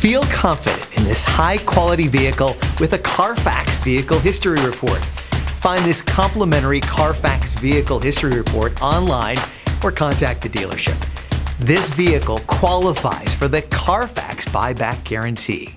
Feel confident in this high-quality vehicle with a Carfax Vehicle History Report. Find this complimentary Carfax Vehicle History Report online or contact the dealership. This vehicle qualifies for the Carfax Buyback Guarantee.